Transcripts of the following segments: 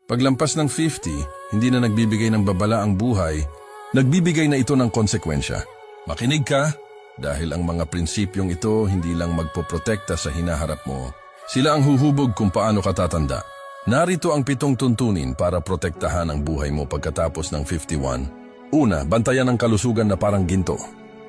Paglampas ng 50, hindi na nagbibigay ng babala ang buhay, nagbibigay na ito ng konsekwensya. Makinig ka, dahil ang mga prinsipyong ito hindi lang magpoprotekta sa hinaharap mo. Sila ang huhubog kung paano ka tatanda. Narito ang 7 tuntunin para protektahan ang buhay mo pagkatapos ng 51. Una, bantayan ang kalusugan na parang ginto.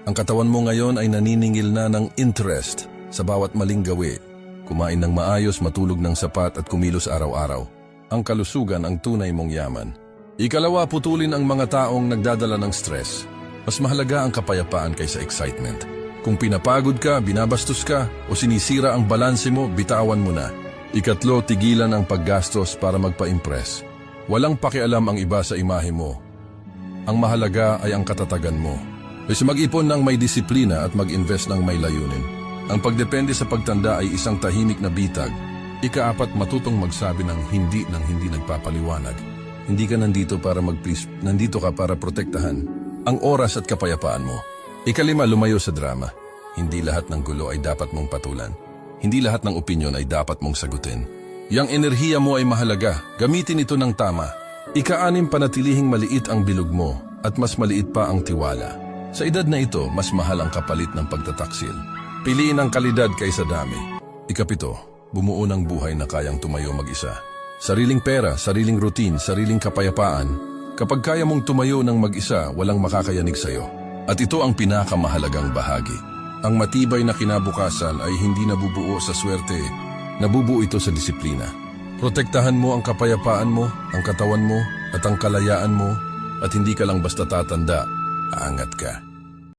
Ang katawan mo ngayon ay naniningil na ng interest sa bawat maling gawi. Kumain ng maayos, matulog ng sapat at kumilos araw-araw. Ang kalusugan ang tunay mong yaman. Ikalawa, putulin ang mga taong nagdadala ng stress. Mas mahalaga ang kapayapaan kaysa excitement. Kung pinapagod ka, binabastos ka, o sinisira ang balanse mo, bitawan mo na. Ikatlo, tigilan ang paggastos para magpa-impress. Walang pakialam ang iba sa imahe mo. Ang mahalaga ay ang katatagan mo. Kasi mag-ipon ng may disiplina at mag-invest ng may layunin. Ang pagdepende sa pagtanda ay isang tahimik na bitag. Ika-4, matutong magsabi ng hindi nagpapaliwanag. Hindi ka nandito para mag-please, nandito ka para protektahan ang oras at kapayapaan mo. Ika-5, lumayo sa drama. Hindi lahat ng gulo ay dapat mong patulan. Hindi lahat ng opinyon ay dapat mong sagutin. Yang enerhiya mo ay mahalaga, gamitin ito ng tama. Ika-6, panatilihing maliit ang bilog mo at mas maliit pa ang tiwala. Sa edad na ito, mas mahal ang kapalit ng pagtataksil. Piliin ang kalidad kaysa dami. Ika-7, bumuo ng buhay na kayang tumayo mag-isa. Sariling pera, sariling routine, sariling kapayapaan. Kapag kaya mong tumayo ng mag-isa, walang makakayanig sa'yo. At ito ang pinakamahalagang bahagi. Ang matibay na kinabukasan ay hindi nabubuo sa swerte, nabubuo ito sa disiplina. Protektahan mo ang kapayapaan mo, ang katawan mo, at ang kalayaan mo, at hindi ka lang basta tatanda, aangat ka.